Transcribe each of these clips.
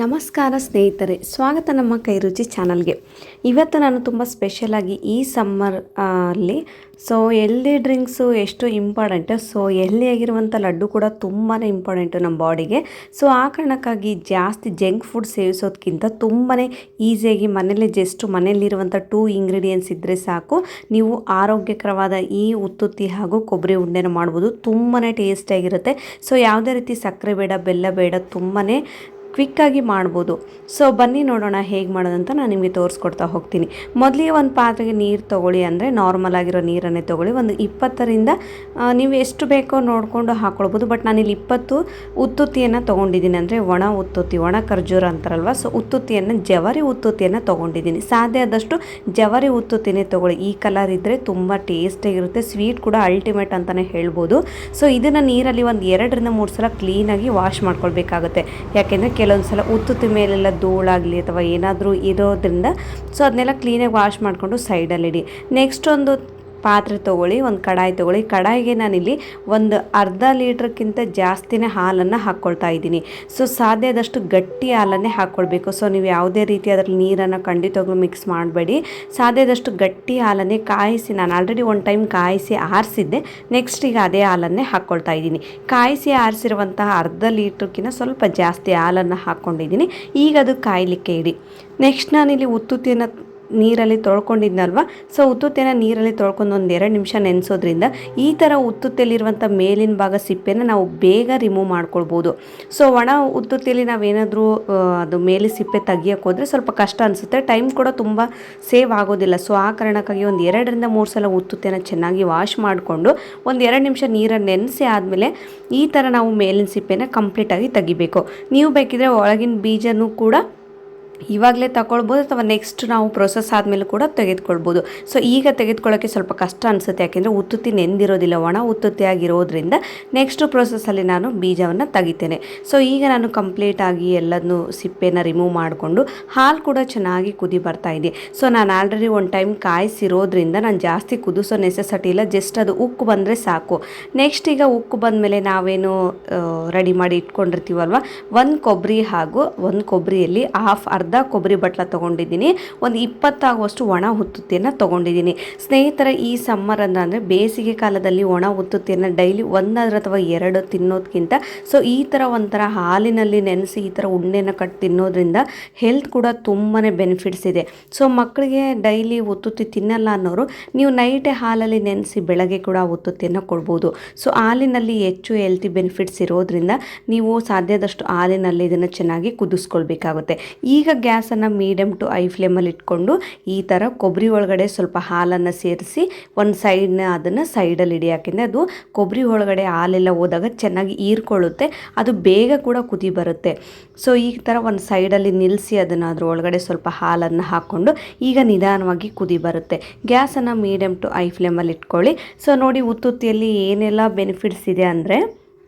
ನಮಸ್ಕಾರ ಸ್ನೇಹಿತರೆ, ಸ್ವಾಗತ ನಮ್ಮ ಕೈರುಚಿ ಚಾನಲ್ಗೆ. ಇವತ್ತು ನಾನು ತುಂಬ ಸ್ಪೆಷಲಾಗಿ ಈ ಸಮ್ಮರ್ ಅಲ್ಲಿ ಹೆಲ್ದಿ ಡ್ರಿಂಕ್ಸು ಎಷ್ಟು ಇಂಪಾರ್ಟೆಂಟು, ಹೆಲ್ದಿಯಾಗಿರುವಂಥ ಲಡ್ಡು ಕೂಡ ತುಂಬಾ ಇಂಪಾರ್ಟೆಂಟು ನಮ್ಮ ಬಾಡಿಗೆ. ಆ ಕಾರಣಕ್ಕಾಗಿ ಜಾಸ್ತಿ ಜಂಕ್ ಫುಡ್ ಸೇವಿಸೋದಕ್ಕಿಂತ ತುಂಬಾ ಈಸಿಯಾಗಿ ಮನೆಯಲ್ಲಿರುವಂಥ 2 ಇಂಗ್ರೀಡಿಯೆಂಟ್ಸ್ ಇದ್ದರೆ ಸಾಕು, ನೀವು ಆರೋಗ್ಯಕರವಾದ ಈ ಉತ್ತುತ್ತಿ ಹಾಗೂ ಕೊಬ್ಬರಿ ಉಂಡೆನ ಮಾಡ್ಬೋದು. ತುಂಬಾ ಟೇಸ್ಟಿಯಾಗಿರುತ್ತೆ. ಯಾವುದೇ ರೀತಿ ಸಕ್ಕರೆ ಬೇಡ, ಬೆಲ್ಲ ಬೇಡ, ತುಂಬಾ ಕ್ವಿಕ್ಕಾಗಿ ಮಾಡ್ಬೋದು. ಬನ್ನಿ ನೋಡೋಣ ಹೇಗೆ ಮಾಡೋದಂತ ನಾನು ನಿಮಗೆ ತೋರಿಸ್ಕೊಡ್ತಾ ಹೋಗ್ತೀನಿ. ಮೊದಲಿಗೆ ಒಂದು ಪಾತ್ರೆಗೆ ನೀರು ತೊಗೊಳ್ಳಿ, ಅಂದರೆ ನಾರ್ಮಲ್ ಆಗಿರೋ ನೀರನ್ನೇ ತೊಗೊಳ್ಳಿ. ಒಂದು 20ರಿಂದ ನೀವು ಎಷ್ಟು ಬೇಕೋ ನೋಡಿಕೊಂಡು ಹಾಕ್ಕೊಳ್ಬೋದು. ಬಟ್ ನಾನಿಲ್ಲಿ 20 ಉತ್ತುತ್ತಿಯನ್ನು ತೊಗೊಂಡಿದ್ದೀನಿ, ಅಂದರೆ ಒಣ ಉತ್ತುತ್ತಿ, ಒಣ ಖರ್ಜೂರ ಅಂತಾರಲ್ವ. ಉತ್ತುತ್ತಿಯನ್ನು, ಜವರಿ ಉತ್ತುತ್ತಿಯನ್ನು ತೊಗೊಂಡಿದ್ದೀನಿ. ಸಾಧ್ಯ ಆದಷ್ಟು ಜವರಿ ಉತ್ತುತ್ತಿನೇ ತೊಗೊಳ್ಳಿ. ಈ ಕಲರ್ ಇದ್ದರೆ ತುಂಬ ಟೇಸ್ಟಿಯಾಗಿರುತ್ತೆ, ಸ್ವೀಟ್ ಕೂಡ ಅಲ್ಟಿಮೇಟ್ ಅಂತಲೇ ಹೇಳ್ಬೋದು. ಇದನ್ನು ನೀರಲ್ಲಿ ಒಂದು 2ರಿಂದ 3 ಸಲ ಕ್ಲೀನಾಗಿ ವಾಶ್ ಮಾಡ್ಕೊಳ್ಬೇಕಾಗುತ್ತೆ. ಯಾಕೆಂದರೆ ಕೆಲವೊಂದು ಸಲ ಉತ್ತುತ್ತಿ ಮೇಲೆಲ್ಲ ಧೂಳಾಗಲಿ ಅಥವಾ ಏನಾದರೂ ಇರೋದ್ರಿಂದ ಅದನ್ನೆಲ್ಲ ಕ್ಲೀನಾಗಿ ವಾಶ್ ಮಾಡಿಕೊಂಡು ಸೈಡಲ್ಲಿಡಿ. ನೆಕ್ಸ್ಟ್ ಒಂದು ಪಾತ್ರೆ ತೊಗೊಳ್ಳಿ, ಒಂದು ಕಡಾಯಿ ತೊಗೊಳ್ಳಿ. ಕಡಾಯಿಗೆ ನಾನಿಲ್ಲಿ ಒಂದು ಅರ್ಧ ಲೀಟ್ರ್ಕ್ಕಿಂತ ಜಾಸ್ತಿನೇ ಹಾಲನ್ನು ಹಾಕ್ಕೊಳ್ತಾ ಇದ್ದೀನಿ. ಸಾಧ್ಯ ಆದಷ್ಟು ಗಟ್ಟಿ ಹಾಲನ್ನೇ ಹಾಕ್ಕೊಳ್ಬೇಕು. ನೀವು ಯಾವುದೇ ರೀತಿ ಅದರಲ್ಲಿ ನೀರನ್ನು ಖಂಡಿತವಾಗ್ಲೂ ಮಿಕ್ಸ್ ಮಾಡಬೇಡಿ. ಸಾಧ್ಯ ಆದಷ್ಟು ಗಟ್ಟಿ ಹಾಲನ್ನೇ ಕಾಯಿಸಿ, ನಾನು ಆಲ್ರೆಡಿ ಒಂದು ಟೈಮ್ ಕಾಯಿಸಿ ಆರಿಸಿದ್ದೆ. ನೆಕ್ಸ್ಟ್ ಈಗ ಅದೇ ಹಾಲನ್ನೇ ಹಾಕ್ಕೊಳ್ತಾ ಇದ್ದೀನಿ. ಕಾಯಿಸಿ ಆರಿಸಿರುವಂತಹ ಅರ್ಧ ಲೀಟ್ರ್ಕ್ಕಿಂತ ಸ್ವಲ್ಪ ಜಾಸ್ತಿ ಹಾಲನ್ನು ಹಾಕ್ಕೊಂಡಿದ್ದೀನಿ. ಈಗ ಅದು ಕಾಯಲಿಕ್ಕೆ ಇಡಿ. ನೆಕ್ಸ್ಟ್ ನಾನಿಲ್ಲಿ ಉತ್ತುತ್ತಿಯನ್ನು ನೀರಲ್ಲಿ ತೊಳ್ಕೊಂಡಿದ್ನಲ್ವ, ಉತ್ತುತ್ತಿನ ನೀರಲ್ಲಿ ತೊಳ್ಕೊಂಡು ಒಂದು 2 ನಿಮಿಷ ನೆನೆಸೋದ್ರಿಂದ ಈ ಥರ ಉತ್ತುತ್ತಿಯಲ್ಲಿರುವಂಥ ಮೇಲಿನ ಭಾಗ ಸಿಪ್ಪೆನ ನಾವು ಬೇಗ ರಿಮೂವ್ ಮಾಡ್ಕೊಳ್ಬೋದು. ಒಣ ಉತ್ತುತ್ತಿಯಲ್ಲಿ ನಾವೇನಾದರೂ ಅದು ಮೇಲೆ ಸಿಪ್ಪೆ ತೆಗಿಯೋಕೆ ಹೋದರೆ ಸ್ವಲ್ಪ ಕಷ್ಟ ಅನಿಸುತ್ತೆ, ಟೈಮ್ ಕೂಡ ತುಂಬ ಸೇವ್ ಆಗೋದಿಲ್ಲ. ಆ ಕಾರಣಕ್ಕಾಗಿ ಒಂದು 2ರಿಂದ 3 ಸಲ ಉತ್ತುತ್ತಿನ ಚೆನ್ನಾಗಿ ವಾಶ್ ಮಾಡಿಕೊಂಡು ಒಂದು 2 ನಿಮಿಷ ನೀರನ್ನು ನೆನೆಸಿ ಆದಮೇಲೆ ಈ ಥರ ನಾವು ಮೇಲಿನ ಸಿಪ್ಪೆನ ಕಂಪ್ಲೀಟಾಗಿ ತೆಗಿಬೇಕು. ನೀವು ಬೇಕಿದ್ರೆ ಒಳಗಿನ ಬೀಜನೂ ಕೂಡ ಇವಾಗಲೇ ತಗೊಳ್ಬೋದು, ಅಥವಾ ನೆಕ್ಸ್ಟ್ ನಾವು ಪ್ರೊಸೆಸ್ ಆದಮೇಲೆ ಕೂಡ ತೆಗೆದುಕೊಳ್ಬೋದು. ಈಗ ತೆಗೆದುಕೊಳ್ಳೋಕ್ಕೆ ಸ್ವಲ್ಪ ಕಷ್ಟ ಅನಿಸುತ್ತೆ, ಯಾಕೆಂದರೆ ಉತ್ತುತ್ತಿ ನೆಂದಿರೋದಿಲ್ಲ, ಒಣ ಉತ್ತುತ್ತಿ ಆಗಿರೋದ್ರಿಂದ. ನೆಕ್ಸ್ಟ್ ಪ್ರೊಸೆಸ್ಸಲ್ಲಿ ನಾನು ಬೀಜವನ್ನು ತೆಗಿತೇನೆ. ಈಗ ನಾನು ಕಂಪ್ಲೀಟಾಗಿ ಎಲ್ಲದನ್ನೂ ಸಿಪ್ಪೆನ ರಿಮೂವ್ ಮಾಡಿಕೊಂಡು, ಹಾಲು ಕೂಡ ಚೆನ್ನಾಗಿ ಕುದಿ ಬರ್ತಾ ಇದೆ. ನಾನು ಆಲ್ರೆಡಿ ಒಂದು ಟೈಮ್ ಕಾಯಿಸಿರೋದ್ರಿಂದ ನಾನು ಜಾಸ್ತಿ ಕುದಿಸೋ ನೆಸೆಸಿಟಿ ಇಲ್ಲ, ಜಸ್ಟ್ ಅದು ಉಕ್ಕು ಬಂದರೆ ಸಾಕು. ನೆಕ್ಸ್ಟ್ ಈಗ ಉಕ್ಕು ಬಂದಮೇಲೆ ನಾವೇನು ರೆಡಿ ಮಾಡಿ ಇಟ್ಕೊಂಡಿರ್ತೀವಲ್ವ, ಒಂದು ಕೊಬ್ಬರಿ ಹಾಗೂ ಒಂದು ಕೊಬ್ಬರಿಯಲ್ಲಿ ಅರ್ಧ ಕೊಬ್ಬರಿ ಬಟ್ಲ ತೊಗೊಂಡಿದ್ದೀನಿ. ಒಂದು 20 ಆಗುವಷ್ಟು ಒಣ ಉತ್ತುತ್ತಿಯನ್ನು ತೊಗೊಂಡಿದ್ದೀನಿ. ಸ್ನೇಹಿತರ, ಈ ಸಮ್ಮರ್ ಅಂದರೆ ಬೇಸಿಗೆ ಕಾಲದಲ್ಲಿ ಒಣ ಉತ್ತುತ್ತಿಯನ್ನು ಡೈಲಿ 1 ಅಥವಾ 2 ತಿನ್ನೋದಕ್ಕಿಂತ ಈ ಥರ ಒಂಥರ ಹಾಲಿನಲ್ಲಿ ನೆನೆಸಿ ಈ ಥರ ಉಂಡೆನ ಕಟ್ಟಿ ತಿನ್ನೋದ್ರಿಂದ ಹೆಲ್ತ್ ಕೂಡ ತುಂಬಾ ಬೆನಿಫಿಟ್ಸ್ ಇದೆ. ಮಕ್ಕಳಿಗೆ ಡೈಲಿ ಉತ್ತುತ್ತಿ ತಿನ್ನಲ್ಲ ಅನ್ನೋರು ನೀವು ನೈಟೇ ಹಾಲಲ್ಲಿ ನೆನೆಸಿ ಬೆಳಗ್ಗೆ ಕೂಡ ಉತ್ತುತ್ತಿಯನ್ನು ಕೊಡ್ಬೋದು. ಹಾಲಿನಲ್ಲಿ ಹೆಚ್ಚು ಹೆಲ್ತಿ ಬೆನಿಫಿಟ್ಸ್ ಇರೋದ್ರಿಂದ ನೀವು ಸಾಧ್ಯದಷ್ಟು ಹಾಲಿನಲ್ಲಿ ಇದನ್ನು ಚೆನ್ನಾಗಿ ಕುದಿಸ್ಕೊಳ್ಬೇಕಾಗುತ್ತೆ. ಈಗ ಗ್ಯಾಸನ್ನು ಮೀಡಿಯಮ್ ಟು ಹೈ ಫ್ಲೇಮಲ್ಲಿ ಇಟ್ಕೊಂಡು ಈ ಥರ ಕೊಬ್ಬರಿ ಒಳಗಡೆ ಸ್ವಲ್ಪ ಹಾಲನ್ನು ಸೇರಿಸಿ ಒಂದು ಅದನ್ನು ಸೈಡಲ್ಲಿ ಇಡಿ. ಯಾಕೆಂದರೆ ಅದು ಕೊಬ್ಬರಿ ಒಳಗಡೆ ಹಾಲೆಲ್ಲ ಹೋದಾಗ ಚೆನ್ನಾಗಿ ಹೀರ್ಕೊಳ್ಳುತ್ತೆ, ಅದು ಬೇಗ ಕೂಡ ಕುದಿ ಬರುತ್ತೆ. ಈ ಥರ ಒಂದು ಸೈಡಲ್ಲಿ ನಿಲ್ಲಿಸಿ ಅದನ್ನು ಅದ್ರ ಒಳಗಡೆ ಸ್ವಲ್ಪ ಹಾಲನ್ನು ಹಾಕ್ಕೊಂಡು ಈಗ ನಿಧಾನವಾಗಿ ಕುದಿ ಬರುತ್ತೆ. ಗ್ಯಾಸನ್ನು ಮೀಡಿಯಮ್ ಟು ಹೈ ಫ್ಲೇಮಲ್ಲಿ ಇಟ್ಕೊಳ್ಳಿ. ನೋಡಿ, ಉತ್ತುತ್ತಿಯಲ್ಲಿ ಏನೆಲ್ಲ ಬೆನಿಫಿಟ್ಸ್ ಇದೆ ಅಂದರೆ,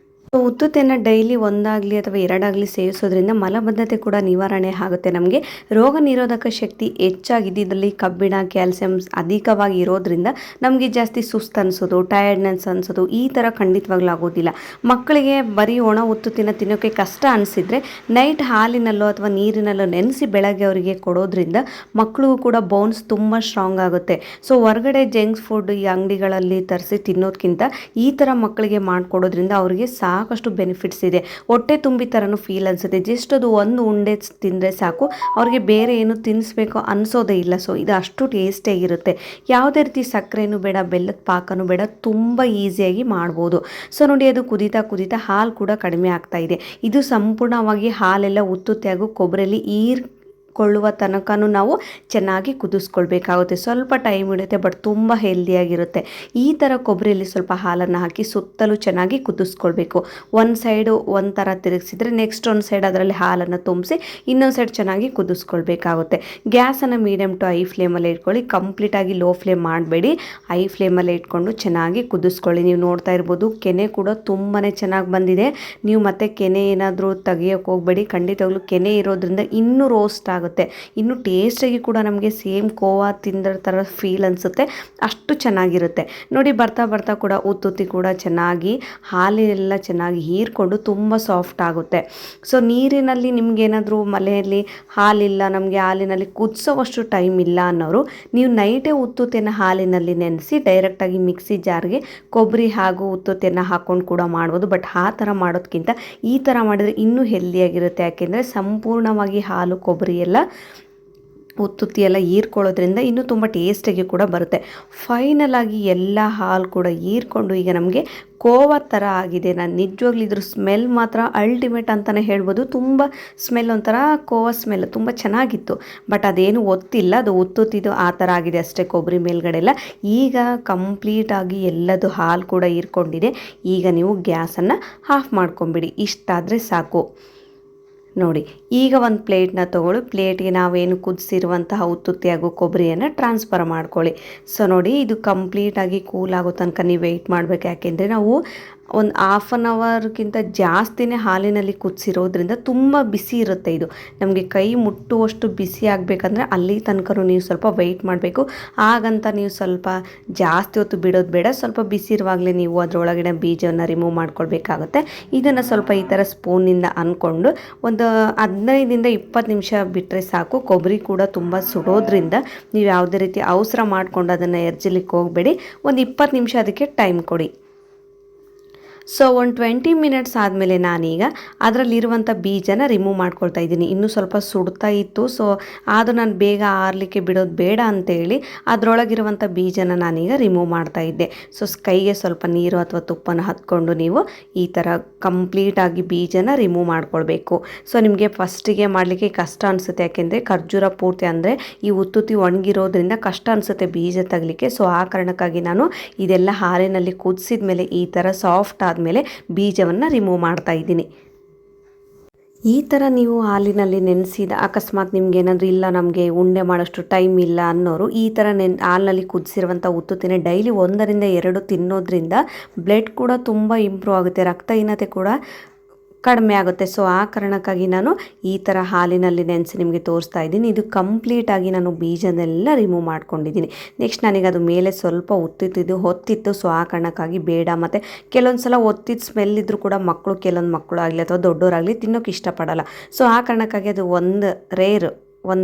ಉತ್ತುತ್ತಿಯನ್ನು ಡೈಲಿ 1 ಆಗಲಿ ಅಥವಾ 2 ಆಗಲಿ ಸೇವಿಸೋದ್ರಿಂದ ಮಲಬದ್ಧತೆ ಕೂಡ ನಿವಾರಣೆ ಆಗುತ್ತೆ. ನಮಗೆ ರೋಗ ನಿರೋಧಕ ಶಕ್ತಿ ಹೆಚ್ಚಾಗಿದ್ದಲ್ಲಿ ಕಬ್ಬಿಣ, ಕ್ಯಾಲ್ಸಿಯಂ ಅಧಿಕವಾಗಿ ಇರೋದ್ರಿಂದ ನಮಗೆ ಜಾಸ್ತಿ ಸುಸ್ತು ಅನಿಸೋದು, ಟಯರ್ಡ್ನೆಸ್ ಅನಿಸೋದು ಈ ಥರ ಖಂಡಿತವಾಗ್ಲೂ ಆಗೋದಿಲ್ಲ. ಮಕ್ಕಳಿಗೆ ಬರೀ ಒಣ ಉತ್ತುತ್ತಿನ ತಿನ್ನೋಕ್ಕೆ ಕಷ್ಟ ಅನಿಸಿದರೆ ನೈಟ್ ಹಾಲಿನಲ್ಲೋ ಅಥವಾ ನೀರಿನಲ್ಲೋ ನೆನೆಸಿ ಬೆಳಗ್ಗೆ ಅವರಿಗೆ ಕೊಡೋದ್ರಿಂದ ಮಕ್ಕಳಿಗೂ ಕೂಡ ಬೋನ್ಸ್ ತುಂಬ ಸ್ಟ್ರಾಂಗ್ ಆಗುತ್ತೆ. ಹೊರಗಡೆ ಜಂಕ್ ಫುಡ್ ಈ ಅಂಗಡಿಗಳಲ್ಲಿ ತರಿಸಿ ತಿನ್ನೋದಕ್ಕಿಂತ ಈ ಥರ ಮಕ್ಕಳಿಗೆ ಮಾಡಿಕೊಡೋದ್ರಿಂದ ಅವರಿಗೆ ಸಾಕಷ್ಟು ಬೆನಿಫಿಟ್ಸ್ ಇದೆ. ಹೊಟ್ಟೆ ತುಂಬಿ ಥರನೂ ಫೀಲ್ ಅನಿಸುತ್ತೆ. ಜಸ್ಟ್ ಅದು ಒಂದು ಉಂಡೆ ತಿಂದರೆ ಸಾಕು, ಅವ್ರಿಗೆ ಬೇರೆ ಏನು ತಿನ್ನಿಸ್ಬೇಕು ಅನಿಸೋದೇ ಇಲ್ಲ. ಇದು ಅಷ್ಟು ಟೇಸ್ಟಿಯಾಗಿರುತ್ತೆ. ಯಾವುದೇ ರೀತಿ ಸಕ್ಕರೆನೂ ಬೇಡ, ಬೆಲ್ಲದ ಪಾಕನೂ ಬೇಡ, ತುಂಬ ಈಸಿಯಾಗಿ ಮಾಡ್ಬೋದು. ನೋಡಿ, ಅದು ಕುದೀತಾ ಕುದೀತಾ ಹಾಲು ಕೂಡ ಕಡಿಮೆ ಆಗ್ತಾ ಇದೆ. ಇದು ಸಂಪೂರ್ಣವಾಗಿ ಹಾಲೆಲ್ಲ ಉತ್ತುತ್ತಿ ಹಾಗೂ ಕೊಬ್ಬರಿಯಲ್ಲಿ ಕೊಳ್ಳುವ ತನಕನೂ ನಾವು ಚೆನ್ನಾಗಿ ಕುದಿಸ್ಕೊಳ್ಬೇಕಾಗುತ್ತೆ. ಸ್ವಲ್ಪ ಟೈಮ್ ಹಿಡಿಯುತ್ತೆ, ಬಟ್ ತುಂಬ ಹೆಲ್ದಿಯಾಗಿರುತ್ತೆ. ಈ ಥರ ಕೊಬ್ಬರಿಯಲ್ಲಿ ಸ್ವಲ್ಪ ಹಾಲನ್ನು ಹಾಕಿ ಸುತ್ತಲೂ ಚೆನ್ನಾಗಿ ಕುದಿಸ್ಕೊಳ್ಬೇಕು. ಒಂದು ಸೈಡು ಒಂದು ಥರ ತಿರುಗಿಸಿದ್ರೆ ನೆಕ್ಸ್ಟ್ ಒಂದು ಸೈಡ್ ಅದರಲ್ಲಿ ಹಾಲನ್ನು ತುಂಬಿಸಿ ಇನ್ನೊಂದು ಸೈಡ್ ಚೆನ್ನಾಗಿ ಕುದಿಸ್ಕೊಳ್ಬೇಕಾಗುತ್ತೆ. ಗ್ಯಾಸನ್ನು ಮೀಡಿಯಮ್ ಟು ಹೈ ಫ್ಲೇಮಲ್ಲಿ ಇಟ್ಕೊಳ್ಳಿ, ಕಂಪ್ಲೀಟಾಗಿ ಲೋ ಫ್ಲೇಮ್ ಮಾಡಬೇಡಿ. ಹೈ ಫ್ಲೇಮಲ್ಲಿ ಇಟ್ಕೊಂಡು ಚೆನ್ನಾಗಿ ಕುದಿಸ್ಕೊಳ್ಳಿ. ನೀವು ನೋಡ್ತಾ ಇರ್ಬೋದು, ಕೆನೆ ಕೂಡ ತುಂಬಾ ಚೆನ್ನಾಗಿ ಬಂದಿದೆ. ನೀವು ಮತ್ತೆ ಕೆನೆ ಏನಾದರೂ ತೆಗಿಯೋಕ್ಕೆ ಹೋಗಬೇಡಿ, ಖಂಡಿತವಾಗ್ಲೂ ಕೆನೆ ಇರೋದ್ರಿಂದ ಇನ್ನೂ ರೋಸ್ಟ್ ಆಗುತ್ತೆ. ಆಗುತ್ತೆ. ಇನ್ನು ಟೇಸ್ಟಾಗಿ ಕೂಡ ನಮಗೆ ಸೇಮ್ ಕೋವಾ ತಿಂದ ಥರ ಫೀಲ್ ಅನಿಸುತ್ತೆ, ಅಷ್ಟು ಚೆನ್ನಾಗಿರುತ್ತೆ. ನೋಡಿ ಬರ್ತಾ ಬರ್ತಾ ಕೂಡ ಉತ್ತುತ್ತಿ ಕೂಡ ಚೆನ್ನಾಗಿ ಹಾಲೆಲ್ಲ ಚೆನ್ನಾಗಿ ಹೀರ್ಕೊಂಡು ತುಂಬ ಸಾಫ್ಟ್ ಆಗುತ್ತೆ. ಸೊ ನೀರಿನಲ್ಲಿ ನಿಮಗೇನಾದರೂ ಮನೆಯಲ್ಲಿ ಹಾಲಿಲ್ಲ, ನಮಗೆ ಹಾಲಿನಲ್ಲಿ ಕುದಿಸೋವಷ್ಟು ಟೈಮ್ ಇಲ್ಲ ಅನ್ನೋರು ನೀವು ನೈಟೇ ಉತ್ತುತ್ತೆನ ಹಾಲಿನಲ್ಲಿ ನೆನೆಸಿ ಡೈರೆಕ್ಟಾಗಿ ಮಿಕ್ಸಿ ಜಾರ್ಗೆ ಕೊಬ್ಬರಿ ಹಾಗೂ ಉತ್ತುತ್ತೆನ ಹಾಕ್ಕೊಂಡು ಕೂಡ ಮಾಡ್ಬೋದು. ಬಟ್ ಆ ಥರ ಮಾಡೋದಕ್ಕಿಂತ ಈ ಥರ ಮಾಡಿದರೆ ಇನ್ನೂ ಹೆಲ್ದಿಯಾಗಿರುತ್ತೆ. ಯಾಕೆಂದರೆ ಸಂಪೂರ್ಣವಾಗಿ ಹಾಲು ಕೊಬ್ಬರಿ ಎಲ್ಲ ಉತ್ತುತ್ತಿ ಎಲ್ಲ ಹೀರ್ಕೊಳ್ಳೋದ್ರಿಂದ ಇನ್ನೂ ತುಂಬ ಟೇಸ್ಟಾಗಿ ಕೂಡ ಬರುತ್ತೆ. ಫೈನಲ್ ಆಗಿ ಎಲ್ಲ ಹಾಲು ಕೂಡ ಹೀರ್ಕೊಂಡು ಈಗ ನಮಗೆ ಕೋವಾ ಥರ ಆಗಿದೆ. ನಾನು ನಿಜವಾಗ್ಲೂ ಇದ್ರ ಸ್ಮೆಲ್ ಮಾತ್ರ ಅಲ್ಟಿಮೇಟ್ ಅಂತಲೇ ಹೇಳ್ಬೋದು. ತುಂಬ ಸ್ಮೆಲ್ ಒಂಥರ ಕೋವಾ ಸ್ಮೆಲ್ ತುಂಬ ಚೆನ್ನಾಗಿತ್ತು. ಬಟ್ ಅದೇನು ಒತ್ತಿಲ್ಲ, ಅದು ಉತ್ತುತ್ತಿದ್ದು ಆ ಥರ ಆಗಿದೆ ಅಷ್ಟೇ ಕೊಬ್ಬರಿ ಮೇಲ್ಗಡೆ ಎಲ್ಲ. ಈಗ ಕಂಪ್ಲೀಟಾಗಿ ಎಲ್ಲದು ಹಾಲು ಕೂಡ ಹೀರ್ಕೊಂಡಿದೆ. ಈಗ ನೀವು ಗ್ಯಾಸನ್ನು ಆಫ್ ಮಾಡ್ಕೊಂಬಿಡಿ, ಇಷ್ಟಾದರೆ ಸಾಕು. ನೋಡಿ ಈಗ ಒಂದು ಪ್ಲೇಟ್ನ ತೊಗೊಳ್ಳಿ, ಪ್ಲೇಟ್ಗೆ ನಾವೇನು ಕುದಿಸಿರುವಂತಹ ಉತ್ತುತ್ತಿ ಹಾಗೂ ಕೊಬ್ಬರಿಯನ್ನು ಟ್ರಾನ್ಸ್ಫರ್ ಮಾಡ್ಕೊಳ್ಳಿ. ಸೊ ನೋಡಿ ಇದು ಕಂಪ್ಲೀಟಾಗಿ ಕೂಲ್ ಆಗೋ ತನಕ ನೀವು ವೆಯ್ಟ್ ಮಾಡಬೇಕು. ಯಾಕೆಂದರೆ ನಾವು ಒಂದು ಹಾಫ್ ಆನ್ ಅವರ್ಗಿಂತ ಜಾಸ್ತಿನೇ ಹಾಲಿನಲ್ಲಿ ಕುದಿಸಿರೋದ್ರಿಂದ ತುಂಬ ಬಿಸಿ ಇರುತ್ತೆ. ಇದು ನಮಗೆ ಕೈ ಮುಟ್ಟುವಷ್ಟು ಬಿಸಿ ಆಗಬೇಕಂದ್ರೆ ಅಲ್ಲಿ ತನಕ ನೀವು ಸ್ವಲ್ಪ ವೆಯ್ಟ್ ಮಾಡಬೇಕು. ಹಾಗಂತ ನೀವು ಸ್ವಲ್ಪ ಜಾಸ್ತಿ ಹೊತ್ತು ಬಿಡೋದು ಬೇಡ, ಸ್ವಲ್ಪ ಬಿಸಿ ಇರುವಾಗಲೇ ನೀವು ಅದರೊಳಗಿನ ಬೀಜವನ್ನು ರಿಮೂವ್ ಮಾಡ್ಕೊಳ್ಬೇಕಾಗುತ್ತೆ. ಇದನ್ನು ಸ್ವಲ್ಪ ಈ ಥರ ಸ್ಪೂನಿಂದ ಅಂದ್ಕೊಂಡು ಒಂದು 15-20 ನಿಮಿಷ ಬಿಟ್ಟರೆ ಸಾಕು. ಕೊಬ್ಬರಿ ಕೂಡ ತುಂಬ ಸುಡೋದ್ರಿಂದ ನೀವು ಯಾವುದೇ ರೀತಿ ಅವಸರ ಮಾಡಿಕೊಂಡು ಅದನ್ನು ಎರ್ಜಲಿಕ್ಕೆ ಹೋಗಬೇಡಿ. ಒಂದು 20 ನಿಮಿಷ ಅದಕ್ಕೆ ಟೈಮ್ ಕೊಡಿ. ಸೊ ಒಂದು 20 ಮಿನಿಟ್ಸ್ ಆದಮೇಲೆ ನಾನೀಗ ಅದರಲ್ಲಿರುವಂಥ ಬೀಜನ ರಿಮೂವ್ ಮಾಡ್ಕೊಳ್ತಾ ಇದ್ದೀನಿ. ಇನ್ನೂ ಸ್ವಲ್ಪ ಸುಡ್ತಾ ಇತ್ತು, ಸೊ ಅದು ನಾನು ಬೇಗ ಆರಲಿಕ್ಕೆ ಬಿಡೋದು ಬೇಡ ಅಂತೇಳಿ ಅದರೊಳಗಿರುವಂಥ ಬೀಜನ ನಾನೀಗ ರಿಮೂವ್ ಮಾಡ್ತಾ ಇದ್ದೆ. ಸೊ ಕೈಗೆ ಸ್ವಲ್ಪ ನೀರು ಅಥವಾ ತುಪ್ಪನ ಹತ್ಕೊಂಡು ನೀವು ಈ ಥರ ಕಂಪ್ಲೀಟಾಗಿ ಬೀಜನ ರಿಮೂವ್ ಮಾಡ್ಕೊಳ್ಬೇಕು. ಸೊ ನಿಮಗೆ ಫಸ್ಟಿಗೆ ಮಾಡಲಿಕ್ಕೆ ಕಷ್ಟ ಅನಿಸುತ್ತೆ, ಯಾಕೆಂದರೆ ಖರ್ಜೂರ ಪೂರ್ತಿ ಅಂದರೆ ಈ ಉತ್ತುತ್ತಿ ಒಣಗಿರೋದ್ರಿಂದ ಕಷ್ಟ ಅನಿಸುತ್ತೆ ಬೀಜ ತೆಗಲಿಕ್ಕೆ. ಸೊ ಆ ಕಾರಣಕ್ಕಾಗಿ ನಾನು ಇದೆಲ್ಲ ಹಾಲಿನಲ್ಲಿ ಕುದಿಸಿದ ಮೇಲೆ ಈ ಥರ ಸಾಫ್ಟ್ ಆದಮೇಲೆ ಬೀಜವನ್ನು ರಿಮೂವ್ ಮಾಡ್ತಾ ಇದ್ದೀನಿ. ಈ ಥರ ನೀವು ಹಾಲಿನಲ್ಲಿ ನೆನೆಸಿದ ಅಕಸ್ಮಾತ್ ನಿಮ್ಗೇನಾದರೂ ಇಲ್ಲ ನಮಗೆ ಉಂಡೆ ಮಾಡೋಷ್ಟು ಟೈಮ್ ಇಲ್ಲ ಅನ್ನೋರು ಈ ಥರ ಹಾಲಿನಲ್ಲಿ ಕುದಿಸಿರುವಂಥ ಉತ್ತುತ್ತಿನ ಡೈಲಿ 1-2 ತಿನ್ನೋದ್ರಿಂದ ಬ್ಲಡ್ ಕೂಡ ತುಂಬ ಇಂಪ್ರೂವ್ ಆಗುತ್ತೆ, ರಕ್ತಹೀನತೆ ಕೂಡ ಕಡಿಮೆ ಆಗುತ್ತೆ. ಸೊ ಆ ಕಾರಣಕ್ಕಾಗಿ ನಾನು ಈ ಥರ ಹಾಲಿನಲ್ಲಿ ನೆನೆಸಿ ನಿಮಗೆ ತೋರಿಸ್ತಾ ಇದ್ದೀನಿ. ಇದು ಕಂಪ್ಲೀಟಾಗಿ ನಾನು ಬೀಜನೆಲ್ಲ ರಿಮೂವ್ ಮಾಡ್ಕೊಂಡಿದ್ದೀನಿ. ನೆಕ್ಸ್ಟ್ ನನಗೆ ಅದು ಮೇಲೆ ಸ್ವಲ್ಪ ಹೊತ್ತಿತ್ತು. ಸೊ ಆ ಕಾರಣಕ್ಕಾಗಿ ಬೇಡ. ಮತ್ತು ಕೆಲವೊಂದು ಸಲ ಒತ್ತಿದ ಸ್ಮೆಲ್ ಇದ್ದರೂ ಕೂಡ ಕೆಲವೊಂದು ಮಕ್ಕಳು ಆಗಲಿ ಅಥವಾ ದೊಡ್ಡವರಾಗಲಿ ತಿನ್ನೋಕೆ ಇಷ್ಟಪಡಲ್ಲ. ಸೊ ಆ ಕಾರಣಕ್ಕಾಗಿ ಅದು ಒಂದು